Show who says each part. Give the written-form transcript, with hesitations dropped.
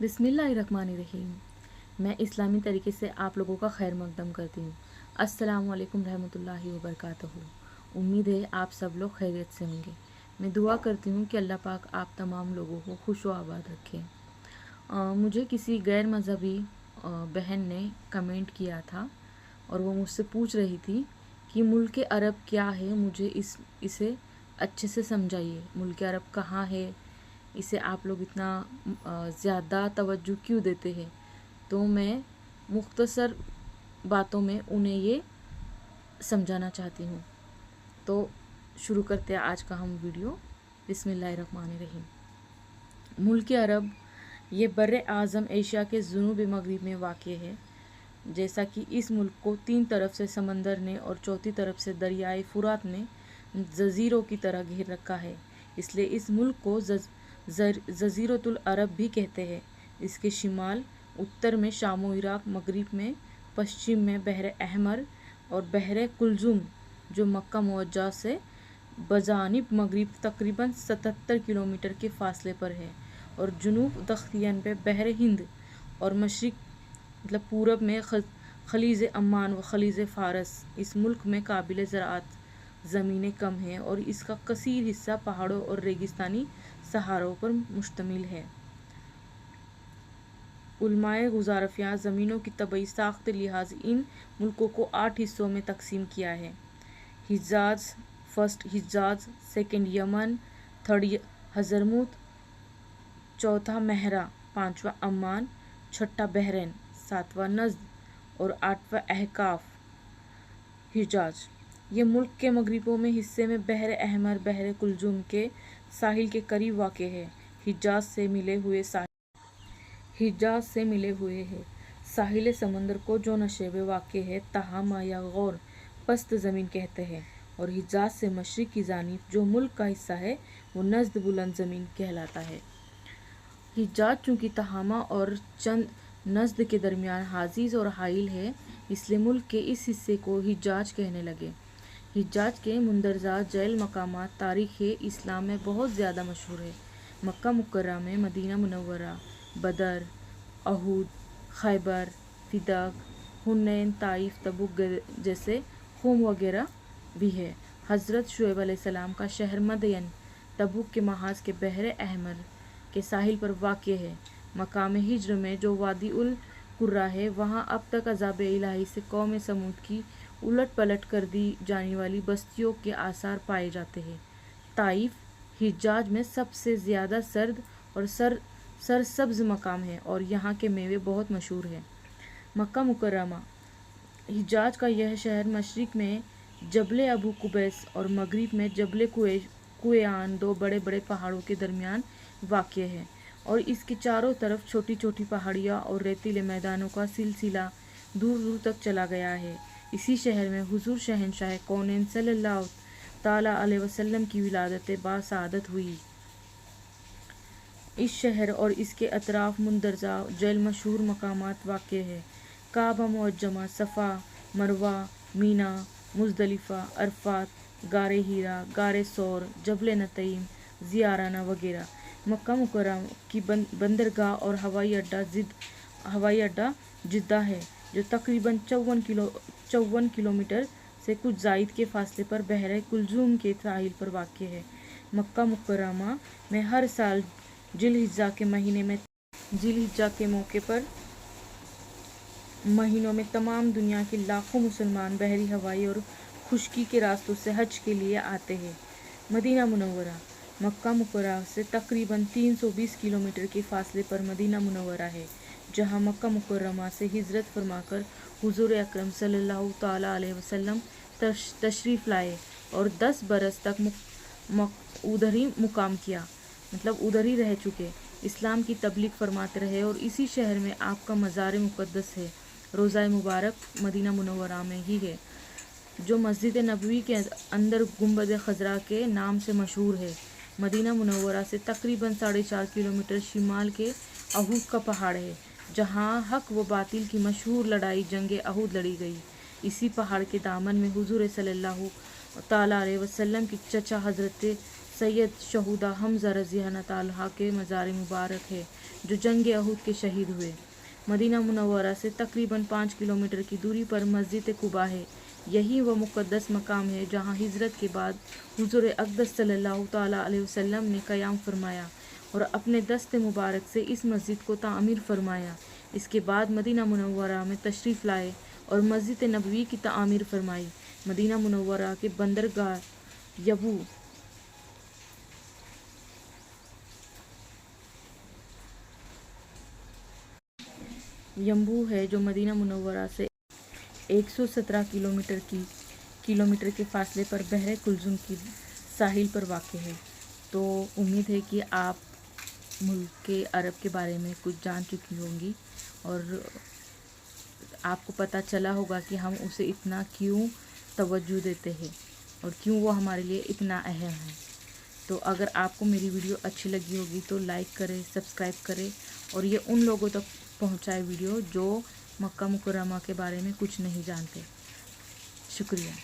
Speaker 1: बिस्मिल्लाहिर्रहमानिर्रहीम। मैं इस्लामी तरीके से आप लोगों का खैर मकदम करती हूँ। अस्सलामु अलैकुम रहमतुल्लाहि व बरकातहू। उम्मीद है आप सब लोग खैरियत से होंगे। मैं दुआ करती हूँ कि अल्लाह पाक आप तमाम लोगों को खुश व आबाद रखे। मुझे किसी गैर मज़हबी बहन ने कमेंट किया था और वो मुझसे पूछ रही थी कि मुल्क अरब क्या है, मुझे इसे अच्छे से समझाइए। मुल्क अरब कहाँ है, इसे आप लोग इतना ज़्यादा तवज्जो क्यों देते हैं। तो मैं मुख्तसर बातों में उन्हें ये समझाना चाहती हूँ। तो शुरू करते हैं आज का हम वीडियो। बिस्मिल्लाहिर्रहमानिर्रहीम। मुल्क अरब ये बर्रे आज़म एशिया के जुनूबी मगरिब में वाक़े है। जैसा कि इस मुल्क को तीन तरफ से समंदर ने और चौथी तरफ से दरियाए फुरात ने जज़ीरों की तरह घेर रखा है, इसलिए इस मुल्क को जज़ीरतुल अरब भी कहते हैं। इसके शिमाल उत्तर में शाम व इराक, मगरिब में, पश्चिम में बहर अहमर और बहर कुलजुम जो मक्का मुअज्जा से बजानिब मगरिब तकरीबन 77 किलोमीटर के फासले पर है, और जुनूब दख्तियन पे बहर हिंद और मशरिक मतलब पूरब में खलीज अम्मान व खलीज फ़ारस। इस मुल्क में काबिल ज़राअत ज़मीनें कम हैं और इसका कसीर हिस्सा पहाड़ों और रेगिस्तानी सहारों पर मुश्तमिल है। उलमाए गुज़ारफ़ियाँ ज़मीनों की तबई साख्त लिहाज इन मुल्कों को 8 हिस्सों में तकसीम किया है। हिजाज, फर्स्ट हिजाज, सेकंड यमन, थर्ड हज़रमुत, चौथा महरा, पाँचवा अम्मान, छठा बहरैन, सातवां नज़द और आठवां अहकाफ हिजाज। ये मुल्क के मगरिबों में हिस्से में बहर अहमर बहर कुलजुम के साहिल के करीब वाक़ है। हिजाज से मिले हुए है। साहिल समंदर को जो नशेब वाक़ है तहामा या गौर पस्त ज़मीन कहते हैं, और हिजाज से मशरिक की जानिब जो मुल्क का हिस्सा है वो नज़द बुलंद ज़मीन कहलाता है। हिजाज चूँकि तहामा और चंद नज़द के दरमियान हाजिज और हाइल है, इसलिए मुल्क के इस हिस्से को हिजाज कहने लगे। हिजाज के मुंदरजा जैल मकामात तारीख़ इस्लाम में बहुत ज़्यादा मशहूर है। मक्का मुकर्रमा में, मदीना मुनव्वरा, बदर, अहूद, खैबर, फिदक, हुनैन, ताइफ, तबुक जैसे खूम वगैरह भी है। हज़रत शुएब अलैहिस्सलाम का शहर मदयन तबुक के महाज के बहर अहमर के साहिल पर वाक़ है। मकाम हिज्र में जो वादी उल कुर्रा है, वहाँ अब तक अज़ाब इलाही से कौम समूद की उलट पलट कर दी जाने वाली बस्तियों के आसार पाए जाते हैं। ताइफ हिजाज में सबसे ज़्यादा सर्द और सरसब्ज़ मकाम है और यहाँ के मेवे बहुत मशहूर है। मक्का मुकर्रमा हिजाज का यह शहर मशरिक में जबल अबू कुबैस और मगरिब में जबल कुएआन दो बड़े बड़े पहाड़ों के दरमियान वाक़ है, और इसके चारों तरफ छोटी छोटी पहाड़ियाँ और रेतीले मैदानों का सिलसिला दूर दूर तक चला गया है। इसी शहर में हुजूर शहनशाह कौनैन सल्लल्लाहु ताला अलैहि वसल्लम की विलादत बासआदत हुई। इस शहर और इसके अतराफ मुंदरजा जैल मशहूर मकामात वाक़ है। काबा मुअज्जमा, सफ़ा, मरवा, मीना, मुज़दलिफ़ा, अरफात, गारे हीरा, गारे सौर, जबल नतईम, ज़ियाराना वगैरह। मक्का मुकर्रमा की बंदरगाह और हवाई अड्डा जिद्दा है, जो तकरीबन 54 किलोमीटर से कुछ ज़ायद के फासले पर बहर कुलजुम के साहिल पर वाक़ है। मक्का मुकर्रमा में हर साल जिलहिज्जा के महीनों में तमाम दुनिया के लाखों मुसलमान बहरी, हवाई और खुश्की के रास्तों से हज के लिए आते हैं। मदीना मुनव्वरा मक्का मुकर्रमा से तकरीबन 320 किलोमीटर के फासले पर मदीना मुनव्वरा है, जहाँ मक्का मुकर्रमा से हिजरत फरमाकर हुजूर अकरम सल्लल्लाहु ताला अलैहि वसल्लम तशरीफ़ लाए और 10 बरस तक उधर ही मुकाम किया, मतलब उधर ही रह चुके, इस्लाम की तबलीग फरमाते रहे। और इसी शहर में आपका मज़ार मुक़द्दस है, रोज़ा मुबारक मदीना मुनव्वरा में ही है, जो मस्जिद नबवी के अंदर गुंबद खज़रा के नाम से मशहूर है। मदीना मुनव्वरा से तकरीबन 4.5 किलोमीटर शिमाल के अहूद का पहाड़ है, जहाँ हक व बातिल की मशहूर लड़ाई जंग अहूद लड़ी गई। इसी पहाड़ के दामन में हुजूर सल्लल्लाहु ताला अलैहि वसल्लम की चचा हज़रत सैयद शहूदा हमज़ा रज़ी अल्लाह ताला के मज़ार मुबारक है जो जंग अहूद के शहीद हुए। मदीना मुनव्वरा से तकरीबन 5 किलोमीटर की दूरी पर मस्जिद कुबा है। यही वह मुक़द्दस मकाम है जहाँ हिजरत के बाद हुज़ूर अक़दस सल्लल्लाहु ताला अलैहि वसल्लम ने क़याम फरमाया और अपने दस्त मुबारक से इस मस्जिद को तामीर फरमाया। इसके बाद मदीना मुनव्वरा में तशरीफ़ लाए और मस्जिद नबवी की तामीर फरमाई। मदीना मुनव्वरा के बंदरगाह यंबू है जो मदीना मुनव्वरा से 117 किलोमीटर के फासले पर बहरे कुलजुम की साहिल पर वाक़ है। तो उम्मीद है कि आप मुल्क के अरब के बारे में कुछ जान चुकी होंगी और आपको पता चला होगा कि हम उसे इतना क्यों तवज्जो देते हैं और क्यों वो हमारे लिए इतना अहम है। तो अगर आपको मेरी वीडियो अच्छी लगी होगी तो लाइक करें, सब्सक्राइब करें और ये उन लोगों तक पहुंचाए वीडियो जो मक्का मुकर्रमा के बारे में कुछ नहीं जानते। शुक्रिया।